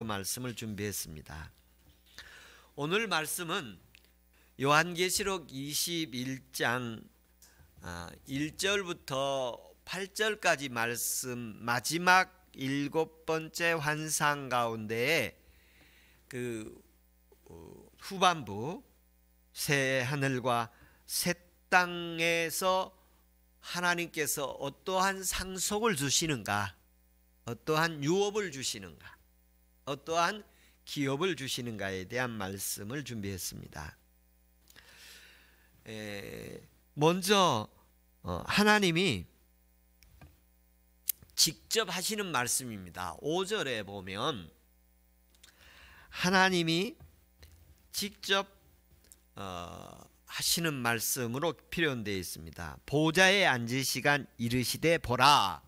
말씀을 준비했습니다. 오늘 말씀은 요한계시록 21장 1절부터 8절까지 말씀, 마지막 7번째 환상 가운데에 그 후반부, 새 하늘과 새 땅에서 하나님께서 어떠한 상속을 주시는가, 어떠한 유업을 주시는가, 어떠한 기업을 주시는가에 대한 말씀을 준비했습니다. 먼저 하나님이 직접 하시는 말씀입니다. 5절에 보면 하나님이 직접 하시는 말씀으로 표현되어 있습니다. 보좌에 앉으시간 이르시되 보라.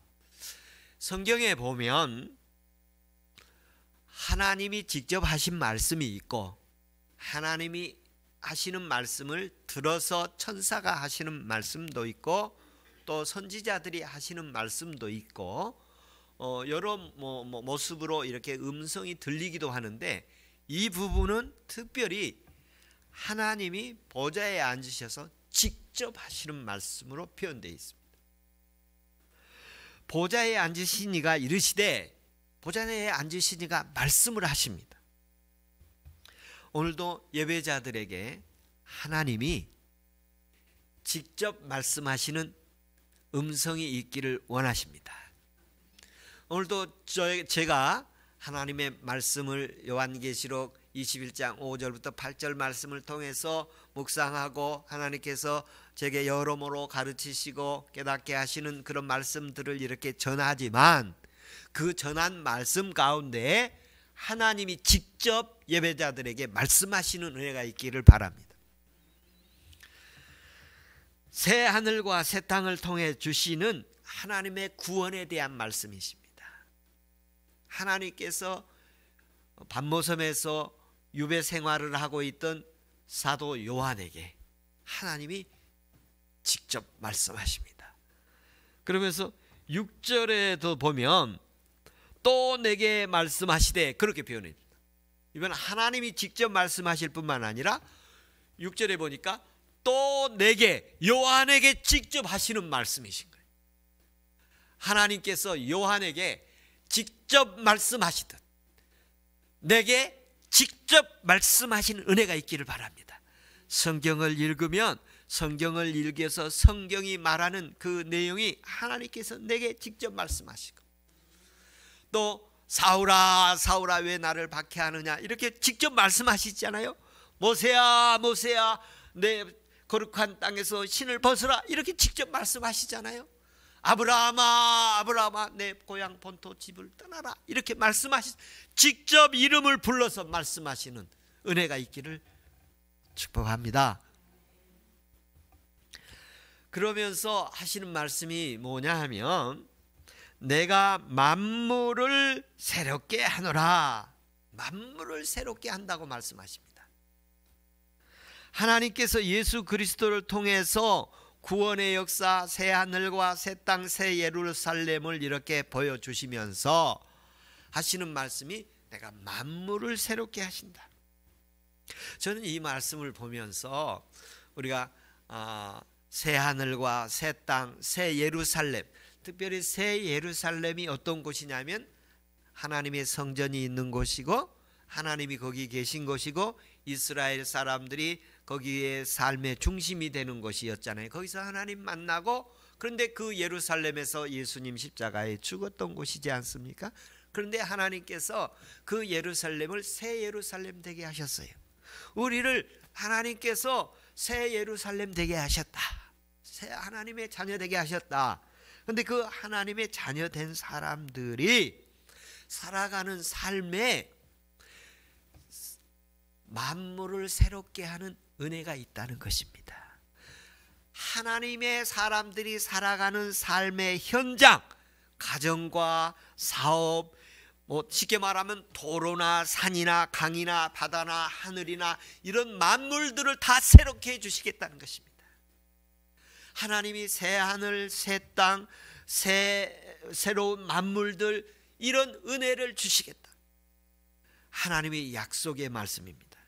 성경에 보면 하나님이 직접 하신 말씀이 있고, 하나님이 하시는 말씀을 들어서 천사가 하시는 말씀도 있고, 또 선지자들이 하시는 말씀도 있고, 여러 모습으로 이렇게 음성이 들리기도 하는데, 이 부분은 특별히 하나님이 보좌에 앉으셔서 직접 하시는 말씀으로 표현되어 있습니다. 보좌에 앉으시니가 이르시되, 보좌에 앉으시니가 말씀을 하십니다. 오늘도 예배자들에게 하나님이 직접 말씀하시는 음성이 있기를 원하십니다. 오늘도 제가 하나님의 말씀을 요한계시록 21장 5절부터 8절 말씀을 통해서 묵상하고, 하나님께서 제게 여러모로 가르치시고 깨닫게 하시는 그런 말씀들을 이렇게 전하지만, 그 전한 말씀 가운데 하나님이 직접 예배자들에게 말씀하시는 은혜가 있기를 바랍니다. 새 하늘과 새 땅을 통해 주시는 하나님의 구원에 대한 말씀이십니다. 하나님께서 반모섬에서 유배 생활을 하고 있던 사도 요한에게 하나님이 직접 말씀하십니다. 그러면서 6절에도 보면 또 내게 말씀하시되, 그렇게 표현합니다. 이번 하나님이 직접 말씀하실 뿐만 아니라 6절에 보니까 또 내게, 요한에게 직접 하시는 말씀이신 거예요. 하나님께서 요한에게 직접 말씀하시듯 내게 직접 말씀하시는 은혜가 있기를 바랍니다. 성경을 읽으면 성경을 읽어서 성경이 말하는 그 내용이 하나님께서 내게 직접 말씀하시고, 또 사울아 사울아 왜 나를 박해하느냐 이렇게 직접 말씀하시잖아요. 모세야 모세야 내 거룩한 땅에서 신을 벗어라 이렇게 직접 말씀하시잖아요. 아브라함아 아브라함아 내 고향 본토 집을 떠나라 이렇게 말씀하시, 직접 이름을 불러서 말씀하시는 은혜가 있기를 축복합니다. 그러면서 하시는 말씀이 뭐냐 하면, 내가 만물을 새롭게 하노라. 만물을 새롭게 한다고 말씀하십니다. 하나님께서 예수 그리스도를 통해서 구원의 역사, 새 하늘과 새 땅, 새 예루살렘을 이렇게 보여주시면서 하시는 말씀이 내가 만물을 새롭게 하신다. 저는 이 말씀을 보면서 우리가 새 하늘과 새 땅, 새 예루살렘, 특별히 새 예루살렘이 어떤 곳이냐면 하나님의 성전이 있는 곳이고, 하나님이 거기 계신 곳이고, 이스라엘 사람들이 거기에 삶의 중심이 되는 곳이었잖아요. 거기서 하나님 만나고, 그런데 그 예루살렘에서 예수님 십자가에 죽었던 곳이지 않습니까? 그런데 하나님께서 그 예루살렘을 새 예루살렘 되게 하셨어요. 우리를 하나님께서 새 예루살렘 되게 하셨다. 새 하나님의 자녀 되게 하셨다. 그런데 그 하나님의 자녀 된 사람들이 살아가는 삶에 만물을 새롭게 하는 은혜가 있다는 것입니다. 하나님의 사람들이 살아가는 삶의 현장, 가정과 사업, 쉽게 말하면 도로나 산이나 강이나 바다나 하늘이나 이런 만물들을 다 새롭게 해주시겠다는 것입니다. 하나님이 새 하늘, 새 땅, 새로운 만물들, 이런 은혜를 주시겠다. 하나님의 약속의 말씀입니다.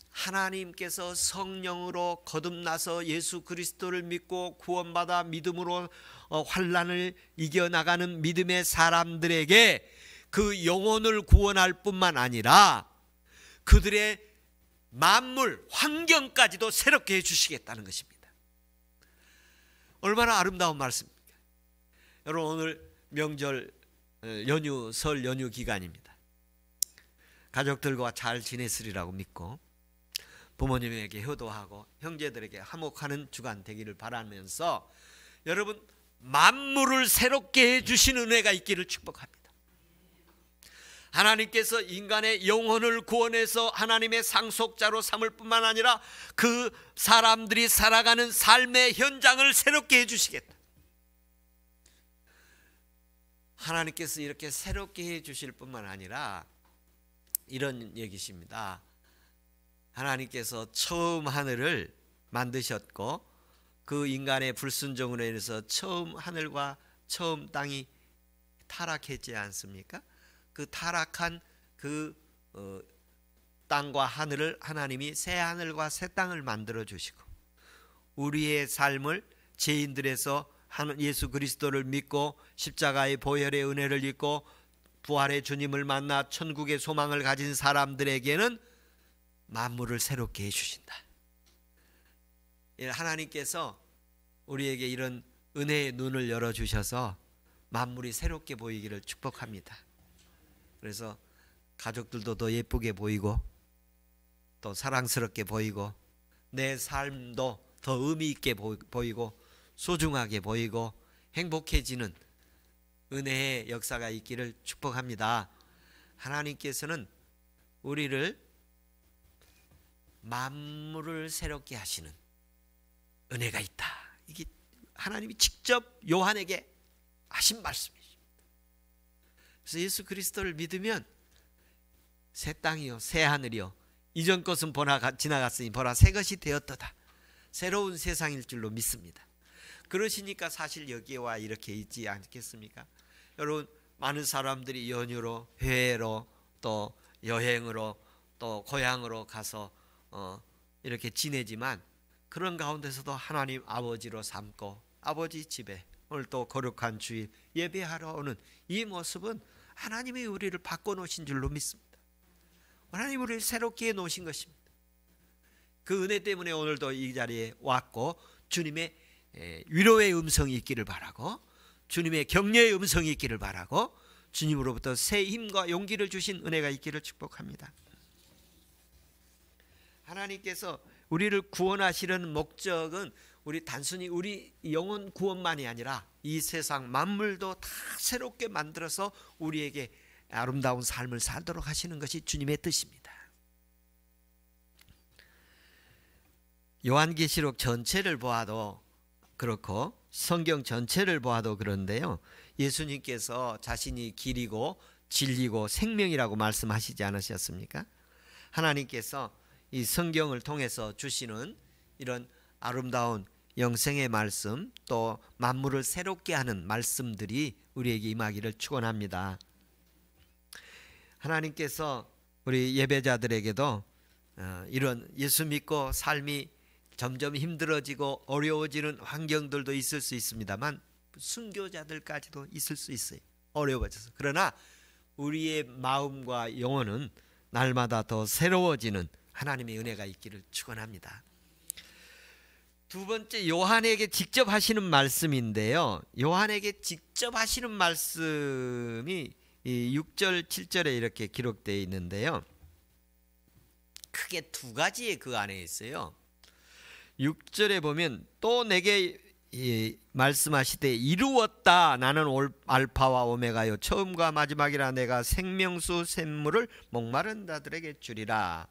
하나님께서 성령으로 거듭나서 예수 그리스도를 믿고 구원받아 믿음으로 환난을 이겨나가는 믿음의 사람들에게 그 영혼을 구원할 뿐만 아니라 그들의 만물, 환경까지도 새롭게 해주시겠다는 것입니다. 얼마나 아름다운 말씀입니까? 여러분, 오늘 명절 연휴, 설 연휴 기간입니다. 가족들과 잘 지냈으리라고 믿고 부모님에게 효도하고 형제들에게 화목하는 주간 되기를 바라면서 여러분, 만물을 새롭게 해주신 은혜가 있기를 축복합니다. 하나님께서 인간의 영혼을 구원해서 하나님의 상속자로 삼을 뿐만 아니라 그 사람들이 살아가는 삶의 현장을 새롭게 해주시겠다. 하나님께서 이렇게 새롭게 해주실 뿐만 아니라 이런 얘기십니다. 하나님께서 처음 하늘을 만드셨고 그 인간의 불순종으로 인해서 처음 하늘과 처음 땅이 타락했지 않습니까? 그 타락한 그 땅과 하늘을 하나님이 새 하늘과 새 땅을 만들어 주시고 우리의 삶을 죄인들에서 예수 그리스도를 믿고 십자가의 보혈의 은혜를 입고 부활의 주님을 만나 천국의 소망을 가진 사람들에게는 만물을 새롭게 해주신다. 하나님께서 우리에게 이런 은혜의 눈을 열어주셔서 만물이 새롭게 보이기를 축복합니다. 그래서 가족들도 더 예쁘게 보이고 또 사랑스럽게 보이고 내 삶도 더 의미 있게 보이고 소중하게 보이고 행복해지는 은혜의 역사가 있기를 축복합니다. 하나님께서는 우리를 만물을 새롭게 하시는 은혜가 있다. 이게 하나님이 직접 요한에게 하신 말씀이죠. 그래서 예수 그리스도를 믿으면 새 땅이요 새 하늘이요 이전 것은 지나갔으니 보라 새 것이 되었도다. 새로운 세상일 줄로 믿습니다. 그러시니까 사실 여기에 와 이렇게 있지 않겠습니까? 여러분, 많은 사람들이 연휴로 해외로 또 여행으로 또 고향으로 가서 이렇게 지내지만 그런 가운데서도 하나님 아버지로 삼고 아버지 집에 오늘 또 거룩한 주일 예배하러 오는 이 모습은 하나님이 우리를 바꿔놓으신 줄로 믿습니다. 하나님 우리를 새롭게 해놓으신 것입니다. 그 은혜 때문에 오늘도 이 자리에 왔고 주님의 위로의 음성이 있기를 바라고 주님의 격려의 음성이 있기를 바라고 주님으로부터 새 힘과 용기를 주신 은혜가 있기를 축복합니다. 하나님께서 우리를 구원하시려는 목적은 단순히 우리 영혼 구원만이 아니라 이 세상 만물도 다 새롭게 만들어서 우리에게 아름다운 삶을 살도록 하시는 것이 주님의 뜻입니다. 요한계시록 전체를 보아도 그렇고 성경 전체를 보아도 그런데요, 예수님께서 자신이 길이고 진리고 생명이라고 말씀하시지 않으셨습니까? 하나님께서 이 성경을 통해서 주시는 이런 아름다운 영생의 말씀 또 만물을 새롭게 하는 말씀들이 우리에게 임하기를 축원합니다. 하나님께서 우리 예배자들에게도 이런 예수 믿고 삶이 점점 힘들어지고 어려워지는 환경들도 있을 수 있습니다만 순교자들까지도 있을 수 있어요. 어려워져서. 그러나 우리의 마음과 영혼은 날마다 더 새로워지는 하나님의 은혜가 있기를 축원합니다. 두 번째, 요한에게 직접 하시는 말씀인데요, 요한에게 직접 하시는 말씀이 6절 7절에 이렇게 기록되어 있는데요, 크게 두 가지의 그 안에 있어요. 6절에 보면 또 내게 말씀하시되 이루었다. 나는 알파와 오메가요 처음과 마지막이라. 내가 생명수 샘물을 목마른 자들에게 주리라.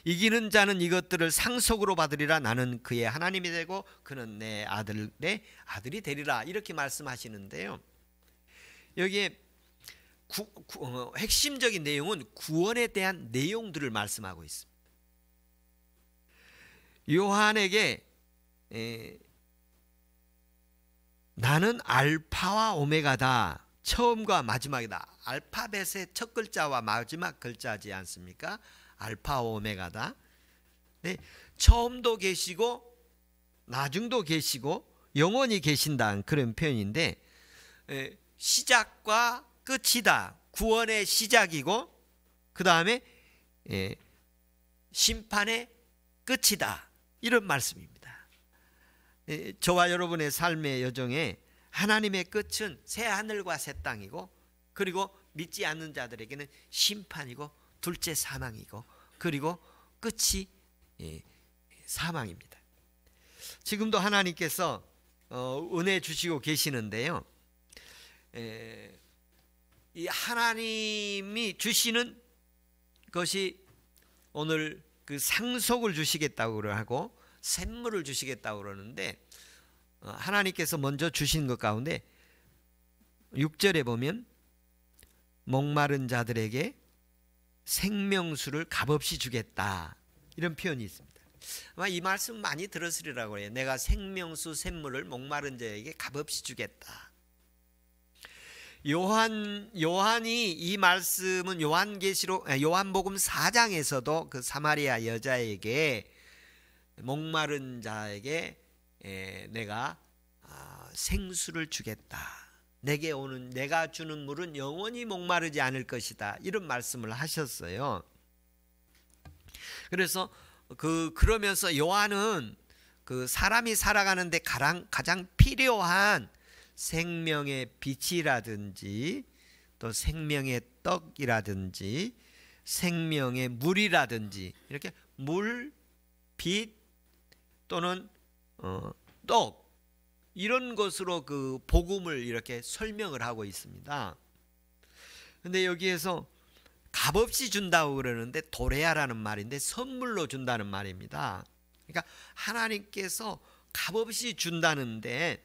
이기는 자는 이것들을 상속으로 받으리라. 나는 그의 하나님이 되고 그는 내 아들이 되리라. 이렇게 말씀하시는데요, 여기에 핵심적인 내용은 구원에 대한 내용들을 말씀하고 있습니다. 요한에게 나는 알파와 오메가다, 처음과 마지막이다. 알파벳의 첫 글자와 마지막 글자지 않습니까? 알파 오메가다. 네, 처음도 계시고 나중도 계시고 영원히 계신다는 그런 표현인데, 시작과 끝이다. 구원의 시작이고 그 다음에 심판의 끝이다. 이런 말씀입니다. 저와 여러분의 삶의 여정에 하나님의 끝은 새 하늘과 새 땅이고, 그리고 믿지 않는 자들에게는 심판이고, 둘째 사망이고, 그리고 끝이 사망입니다. 지금도 하나님께서 은혜 주시고 계시는데요, 이 하나님이 주시는 것이 오늘 그 상속을 주시겠다고 하고 샘물을 주시겠다고 그러는데, 하나님께서 먼저 주신 것 가운데 6절에 보면 목마른 자들에게 생명수를 값없이 주겠다, 이런 표현이 있습니다. 아마 이 말씀 많이 들었으리라고 해요. 내가 생명수 샘물을 목마른 자에게 값없이 주겠다. 요한이 이 말씀은 요한복음 4장에서도 그 사마리아 여자에게 목마른 자에게 내가 생수를 주겠다. 내게 오는 내가 주는 물은 영원히 목마르지 않을 것이다. 이런 말씀을 하셨어요. 그래서 그러면서 요한은 그 사람이 살아가는데 가장 필요한 생명의 빛이라든지 또 생명의 떡이라든지 생명의 물이라든지 이렇게 물, 빛 또는 떡, 이런 것으로 그 복음을 이렇게 설명을 하고 있습니다. 근데 여기에서 값없이 준다고 그러는데 도레아라는 말인데 선물로 준다는 말입니다. 그러니까 하나님께서 값없이 준다는데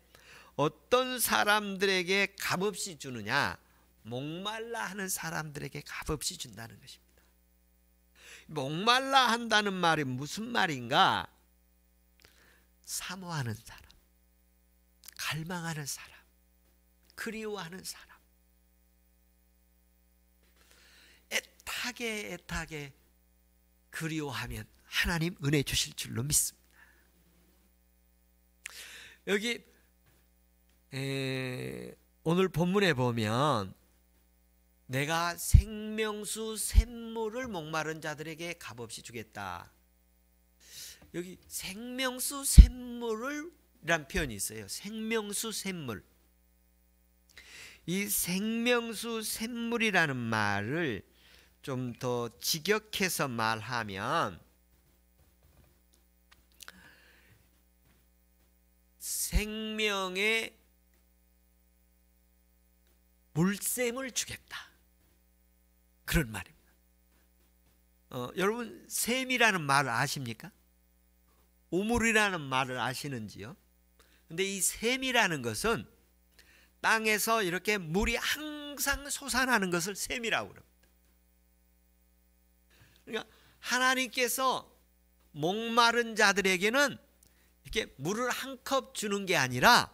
어떤 사람들에게 값없이 주느냐? 목말라 하는 사람들에게 값없이 준다는 것입니다. 목말라 한다는 말이 무슨 말인가? 사모하는 사람, 갈망하는 사람, 그리워하는 사람, 애타게 그리워하면 하나님 은혜 주실 줄로 믿습니다. 여기 오늘 본문에 보면 내가 생명수 샘물을 목마른 자들에게 값없이 주겠다. 여기 생명수 샘물을 이란 표현이 있어요. 생명수 샘물. 이 생명수 샘물이라는 말을 좀 더 직역해서 말하면 생명의 물샘을 주겠다, 그런 말입니다. 여러분 샘이라는 말을 아십니까? 우물이라는 말을 아시는지요? 근데 이 샘이라는 것은 땅에서 이렇게 물이 항상 솟아나는 것을 샘이라고 합니다. 그러니까 하나님께서 목마른 자들에게는 이렇게 물을 한 컵 주는 게 아니라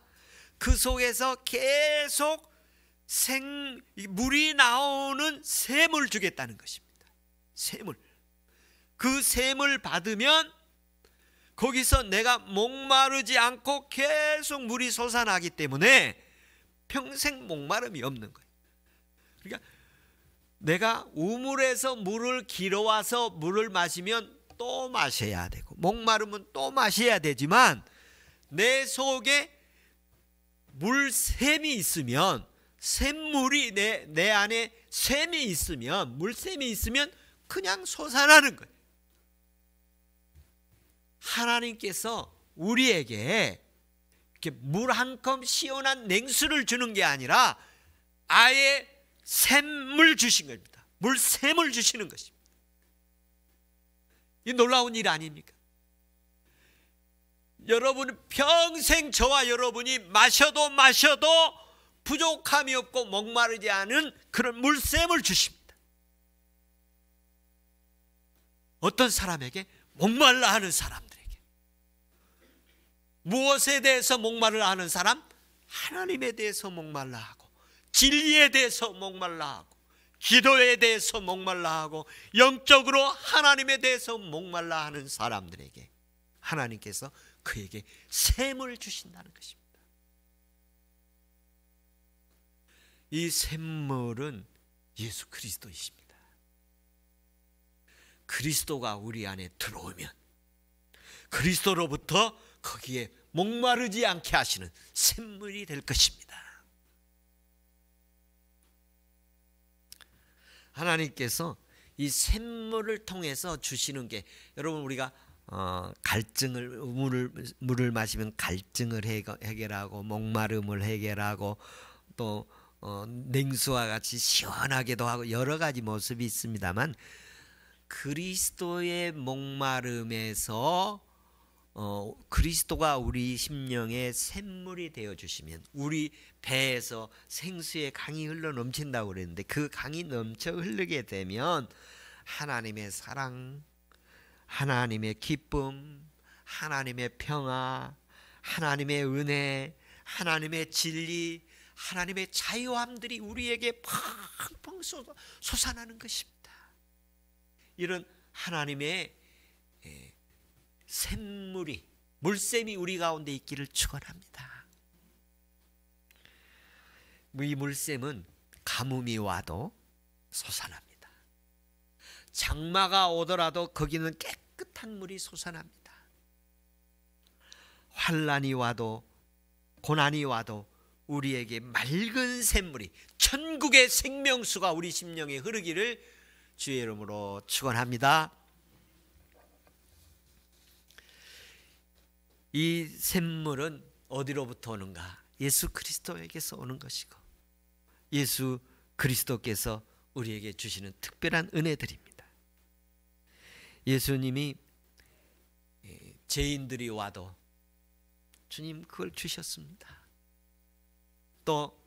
그 속에서 계속 물이 나오는 샘을 주겠다는 것입니다. 샘을. 그 샘을 받으면 거기서 내가 목마르지 않고 계속 물이 솟아나기 때문에 평생 목마름이 없는 거예요. 그러니까 내가 우물에서 물을 길어와서 물을 마시면 또 마셔야 되고 목마르면 또 마셔야 되지만 내 속에 물샘이 있으면, 샘물이 내 안에 샘이 있으면, 물샘이 있으면 그냥 솟아나는 거예요. 하나님께서 우리에게 이렇게 물 한 컵 시원한 냉수를 주는 게 아니라 아예 샘물 주신 겁니다. 물샘을 주시는 것입니다. 이 놀라운 일 아닙니까? 여러분 평생 저와 여러분이 마셔도 부족함이 없고 목마르지 않은 그런 물샘을 주십니다. 어떤 사람에게? 목말라 하는 사람들에게. 무엇에 대해서 목말라 하는 사람? 하나님에 대해서 목말라 하고 진리에 대해서 목말라 하고 기도에 대해서 목말라 하고 영적으로 하나님에 대해서 목말라 하는 사람들에게 하나님께서 그에게 샘을 주신다는 것입니다. 이 샘물은 예수 그리스도이십니다. 그리스도가 우리 안에 들어오면 그리스도로부터 거기에 목마르지 않게 하시는 샘물이 될 것입니다. 하나님께서 이 샘물을 통해서 주시는 게, 여러분 우리가 갈증을 물을 마시면 갈증을 해결하고 목마름을 해결하고 또 냉수와 같이 시원하게도 하고 여러 가지 모습이 있습니다만, 그리스도의 목마름에서 그리스도가 우리 심령의 샘물이 되어 주시면 우리 배에서 생수의 강이 흘러 넘친다고 그랬는데, 그 강이 넘쳐 흐르게 되면 하나님의 사랑, 하나님의 기쁨, 하나님의 평화, 하나님의 은혜, 하나님의 진리, 하나님의 자유함들이 우리에게 팡팡 솟아나는 것입니다. 이런 하나님의 샘물이, 물샘이 우리 가운데 있기를 축원합니다. 이 물샘은 가뭄이 와도 솟아납니다. 장마가 오더라도 거기는 깨끗한 물이 솟아납니다. 환난이 와도 고난이 와도 우리에게 맑은 샘물이, 천국의 생명수가 우리 심령에 흐르기를 주의 이름으로 축원합니다. 이 샘물은 어디로부터 오는가? 예수 그리스도에게서 오는 것이고, 예수 그리스도께서 우리에게 주시는 특별한 은혜들입니다. 예수님이 죄인들이 와도 주님 그걸 주셨습니다. 또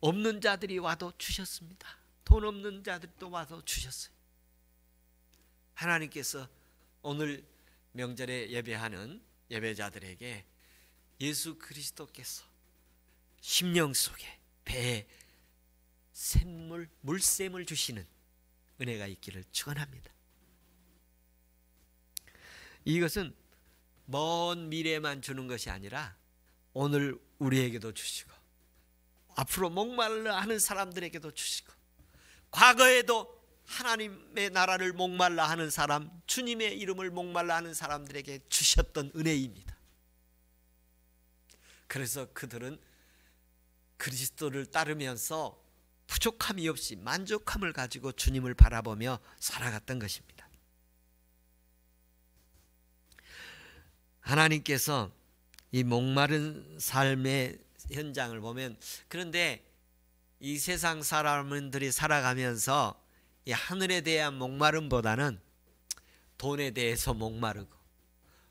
없는 자들이 와도 주셨습니다. 돈 없는 자들도 와서 주셨어요. 하나님께서 오늘 명절에 예배하는 예배자들에게 예수 그리스도께서 심령 속에 배에 샘물, 물샘을 주시는 은혜가 있기를 축원합니다. 이것은 먼 미래만 주는 것이 아니라 오늘 우리에게도 주시고 앞으로 목말라 하는 사람들에게도 주시고, 과거에도 하나님의 나라를 목말라 하는 사람, 주님의 이름을 목말라 하는 사람들에게 주셨던 은혜입니다. 그래서 그들은 그리스도를 따르면서 부족함이 없이 만족함을 가지고 주님을 바라보며 살아갔던 것입니다. 하나님께서 이 목마른 삶의 현장을 보면, 그런데 이 세상 사람들이 살아가면서 이 하늘에 대한 목마름보다는 돈에 대해서 목마르고,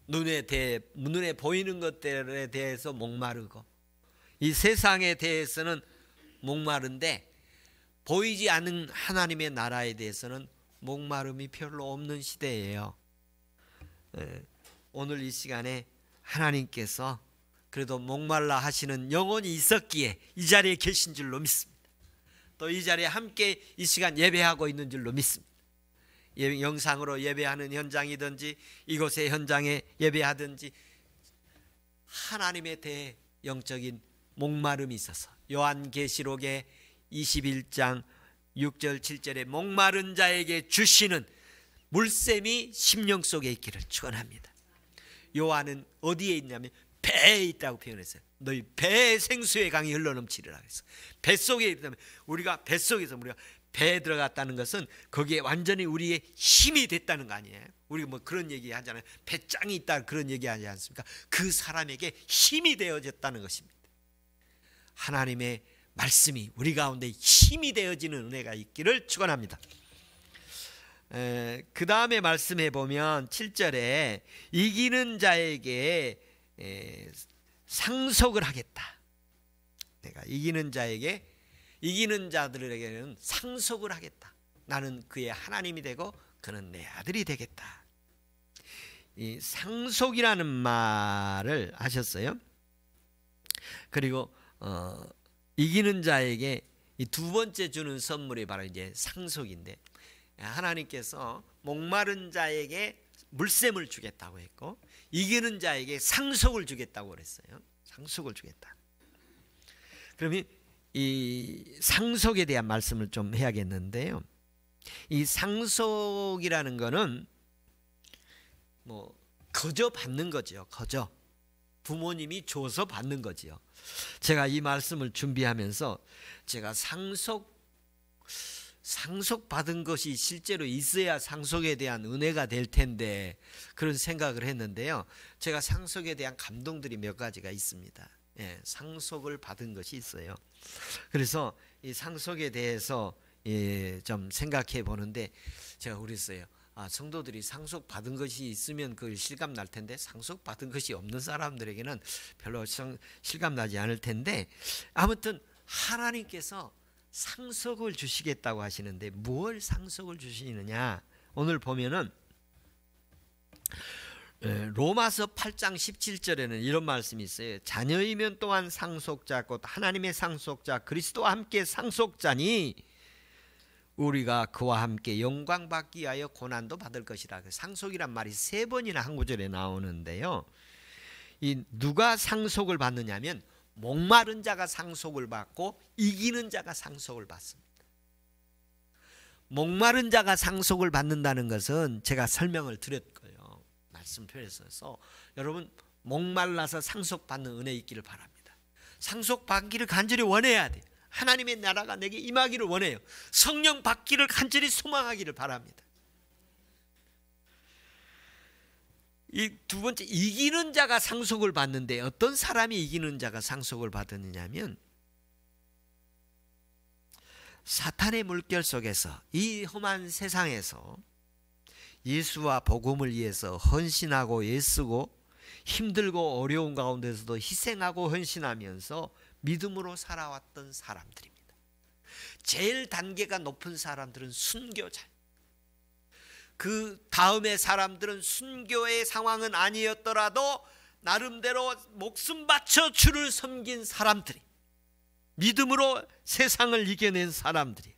눈에 보이는 것들에 대해서 목마르고, 이 세상에 대해서는 목마른데 보이지 않는 하나님의 나라에 대해서는 목마름이 별로 없는 시대예요. 오늘 이 시간에 하나님께서 그래도 목말라 하시는 영혼이 있었기에 이 자리에 계신 줄로 믿습니다. 또 이 자리에 함께 이 시간 예배하고 있는 줄로 믿습니다. 영상으로 예배하는 현장이든지 이곳의 현장에 예배하든지 하나님에 대해 영적인 목마름이 있어서 요한계시록의 21장 6절 7절에 목마른 자에게 주시는 물샘이 심령 속에 있기를 축원합니다. 요한은 어디에 있냐면 배에 있다고 표현했어요. 너희 배에 생수의 강이 흘러넘치리라 그랬어. 뱃속에 있다면, 우리가 뱃속에서 우리가 배에 들어갔다는 것은 거기에 완전히 우리의 힘이 됐다는 거 아니에요? 우리가 뭐 그런 얘기 하잖아요. 배짱이 있다 그런 얘기 하지 않습니까? 그 사람에게 힘이 되어졌다는 것입니다. 하나님의 말씀이 우리 가운데 힘이 되어지는 은혜가 있기를 축원합니다. 그 다음에 말씀해 보면 7절에 이기는 자에게 상속을 하겠다. 내가 이기는 자들에게는 상속을 하겠다. 나는 그의 하나님이 되고 그는 내 아들이 되겠다. 이 상속이라는 말을 하셨어요. 그리고 이기는 자에게 이 두 번째 주는 선물이 바로 이제 상속인데, 하나님께서 목마른 자에게 물샘을 주겠다고 했고 이기는 자에게 상속을 주겠다고 그랬어요. 상속을 주겠다. 그러면 이 상속에 대한 말씀을 좀 해야겠는데요. 이 상속이라는 거는 뭐 거저 받는 거죠. 거저 부모님이 줘서 받는 거지요. 제가 이 말씀을 준비하면서 제가 상속받은 것이 실제로 있어야 상속에 대한 은혜가 될 텐데 그런 생각을 했는데요. 제가 상속에 대한 감동들이 몇 가지가 있습니다. 예, 상속을 받은 것이 있어요. 그래서 이 상속에 대해서 좀 생각해 보는데 제가 그랬어요. 성도들이 상속받은 것이 있으면 그 실감 날 텐데 상속받은 것이 없는 사람들에게는 별로 실감 나지 않을 텐데, 아무튼 하나님께서 상속을 주시겠다고 하시는데 뭘 상속을 주시느냐, 오늘 보면은 로마서 8장 17절에는 이런 말씀이 있어요. 자녀이면 또한 상속자 곧 하나님의 상속자 그리스도와 함께 상속자니 우리가 그와 함께 영광 받기 위하여 고난도 받을 것이라. 상속이란 말이 3번이나 한 구절에 나오는데요. 이 누가 상속을 받느냐면 목마른 자가 상속을 받고 이기는 자가 상속을 받습니다. 목마른 자가 상속을 받는다는 것은 제가 설명을 드렸고요. 말씀표에서 여러분 목말라서 상속받는 은혜 있기를 바랍니다. 상속받기를 간절히 원해야 돼요. 하나님의 나라가 내게 임하기를 원해요. 성령 받기를 간절히 소망하기를 바랍니다. 이 두 번째, 이기는 자가 상속을 받는데 어떤 사람이 이기는 자가 상속을 받느냐면 사탄의 물결 속에서 이 험한 세상에서 예수와 복음을 위해서 헌신하고 애쓰고 힘들고 어려운 가운데서도 희생하고 헌신하면서 믿음으로 살아왔던 사람들입니다. 제일 단계가 높은 사람들은 순교자, 그 다음의 사람들은 순교의 상황은 아니었더라도 나름대로 목숨 바쳐 주를 섬긴 사람들이, 믿음으로 세상을 이겨낸 사람들이,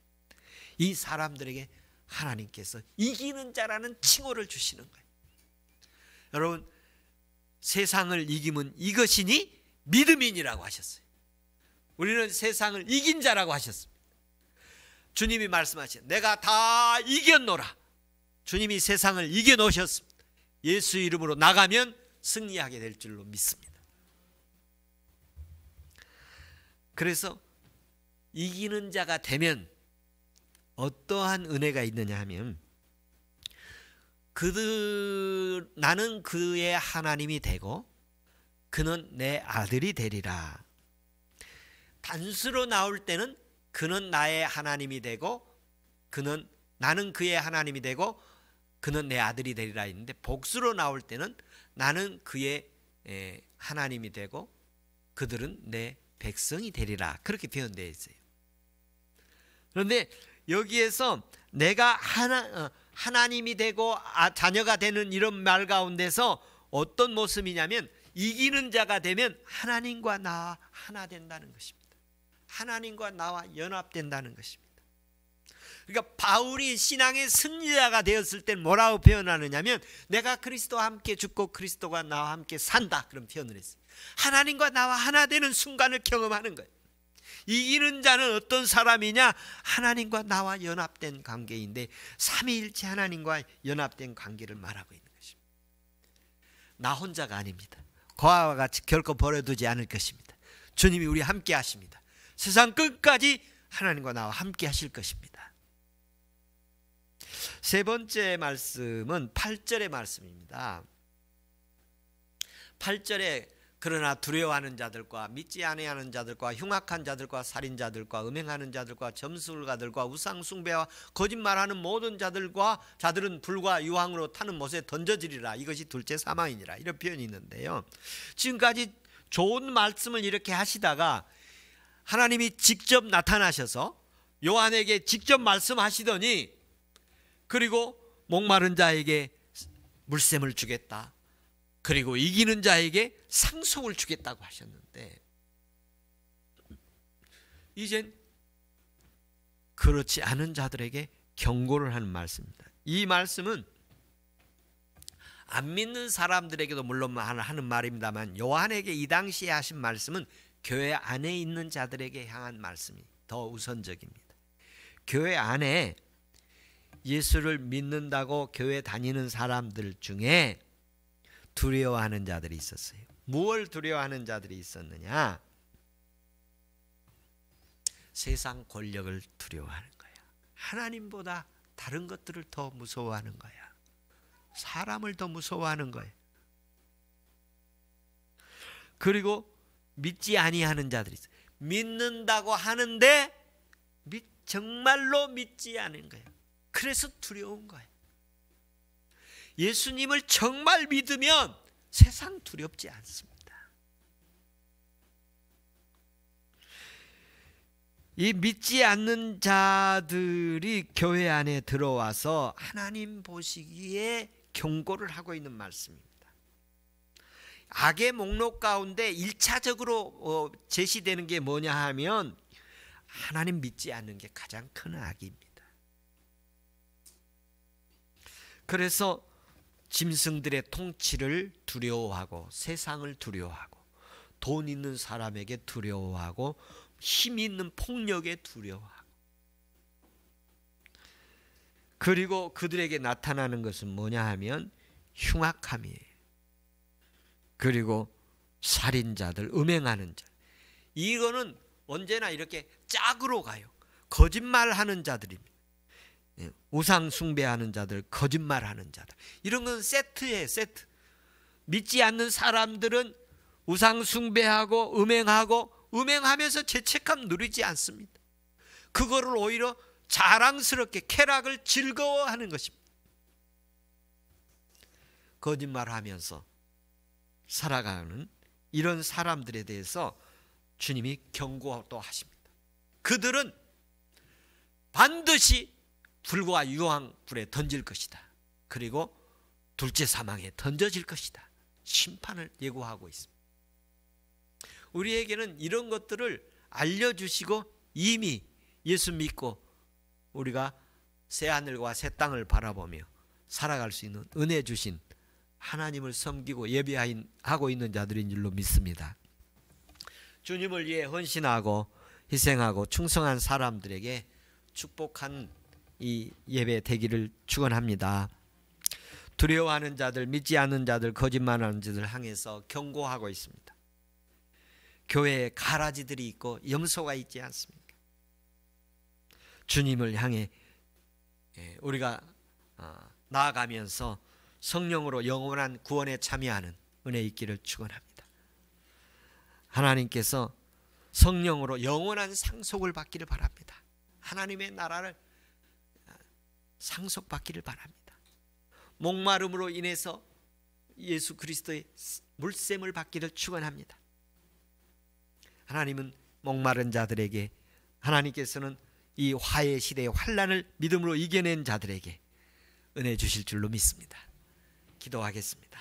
이 사람들에게 하나님께서 이기는 자라는 칭호를 주시는 거예요. 여러분, 세상을 이기면 이것이니 믿음이니라고 하셨어요. 우리는 세상을 이긴 자라고 하셨습니다. 주님이 말씀하신 내가 다 이겼노라. 주님이 세상을 이겨놓으셨습니다. 예수 이름으로 나가면 승리하게 될 줄로 믿습니다. 그래서 이기는 자가 되면 어떠한 은혜가 있느냐 하면 나는 그의 하나님이 되고 그는 내 아들이 되리라. 단수로 나올 때는 그는 나의 하나님이 되고 나는 그의 하나님이 되고 그는 내 아들이 되리라 했는데, 복수로 나올 때는 나는 그의 하나님이 되고 그들은 내 백성이 되리라. 그렇게 표현되어 있어요. 그런데 여기에서 내가 하나님이 되고 자녀가 되는 이런 말 가운데서 어떤 모습이냐면 이기는 자가 되면 하나님과 나와 하나 된다는 것입니다. 하나님과 나와 연합된다는 것입니다. 그러니까 바울이 신앙의 승리자가 되었을 땐 뭐라고 표현하느냐면 내가 그리스도와 함께 죽고 그리스도가 나와 함께 산다, 그런 표현을 했어요. 하나님과 나와 하나 되는 순간을 경험하는 거예요. 이기는 자는 어떤 사람이냐? 하나님과 나와 연합된 관계인데 삼위일체 하나님과 연합된 관계를 말하고 있는 것입니다. 나 혼자가 아닙니다. 그와 같이 결코 버려두지 않을 것입니다. 주님이 우리 함께 하십니다. 세상 끝까지 하나님과 나와 함께 하실 것입니다. 세 번째 말씀은 8절의 말씀입니다. 8절에 그러나 두려워하는 자들과 믿지 아니하는 자들과 흉악한 자들과 살인자들과 음행하는 자들과 점술가들과 우상 숭배와 거짓말하는 모든 자들은 불과 유황으로 타는 못에 던져지리라. 이것이 둘째 사망이니라. 이런 표현이 있는데요. 지금까지 좋은 말씀을 이렇게 하시다가 하나님이 직접 나타나셔서 요한에게 직접 말씀하시더니, 그리고 목마른 자에게 물샘을 주겠다, 그리고 이기는 자에게 상속을 주겠다고 하셨는데, 이젠 그렇지 않은 자들에게 경고를 하는 말씀입니다. 이 말씀은 안 믿는 사람들에게도 물론 하는 말입니다만 요한에게 이 당시에 하신 말씀은 교회 안에 있는 자들에게 향한 말씀이 더 우선적입니다. 교회 안에 예수를 믿는다고 교회 다니는 사람들 중에 두려워하는 자들이 있었어요. 무엇을 두려워하는 자들이 있었느냐? 세상 권력을 두려워하는 거야. 하나님보다 다른 것들을 더 무서워하는 거야. 사람을 더 무서워하는 거예요. 그리고 믿지 아니하는 자들이 있어요. 믿는다고 하는데 정말로 믿지 않은 거예요. 그래서 두려운 거예요. 예수님을 정말 믿으면 세상 두렵지 않습니다. 이 믿지 않는 자들이 교회 안에 들어와서 하나님 보시기에 경고를 하고 있는 말씀입니다. 악의 목록 가운데 1차적으로 제시되는 게 뭐냐 하면 하나님 믿지 않는 게 가장 큰 악입니다. 그래서 짐승들의 통치를 두려워하고 세상을 두려워하고 돈 있는 사람에게 두려워하고 힘 있는 폭력에 두려워하고 그리고 그들에게 나타나는 것은 뭐냐 하면 흉악함이에요. 그리고 살인자들, 음행하는 자, 이거는 언제나 이렇게 짝으로 가요. 거짓말하는 자들입니다. 우상 숭배하는 자들, 거짓말하는 자들, 이런 건 세트예요. 세트. 믿지 않는 사람들은 우상 숭배하고 음행하면서 죄책감 누리지 않습니다. 그거를 오히려 자랑스럽게 쾌락을 즐거워하는 것입니다. 거짓말하면서 살아가는 이런 사람들에 대해서 주님이 경고도 하십니다. 그들은 반드시 불과 유황불에 던질 것이다. 그리고 둘째 사망에 던져질 것이다. 심판을 예고하고 있습니다. 우리에게는 이런 것들을 알려주시고 이미 예수 믿고 우리가 새하늘과 새 땅을 바라보며 살아갈 수 있는 은혜 주신 하나님을 섬기고 예배하고 있는 자들인 줄로 믿습니다. 주님을 위해 헌신하고 희생하고 충성한 사람들에게 축복한 이 예배 되기를 축원합니다. 두려워하는 자들, 믿지 않는 자들, 거짓말하는 자들 향해서 경고하고 있습니다. 교회에 가라지들이 있고 염소가 있지 않습니까? 주님을 향해 우리가 나아가면서 성령으로 영원한 구원에 참여하는 은혜 있기를 축원합니다. 하나님께서 성령으로 영원한 상속을 받기를 바랍니다. 하나님의 나라를 상속받기를 바랍니다. 목마름으로 인해서 예수 그리스도의 물샘을 받기를 축원합니다. 하나님은 목마른 자들에게, 하나님께서는 이 화해 시대의 환난을 믿음으로 이겨낸 자들에게 은혜 주실 줄로 믿습니다. 기도하겠습니다.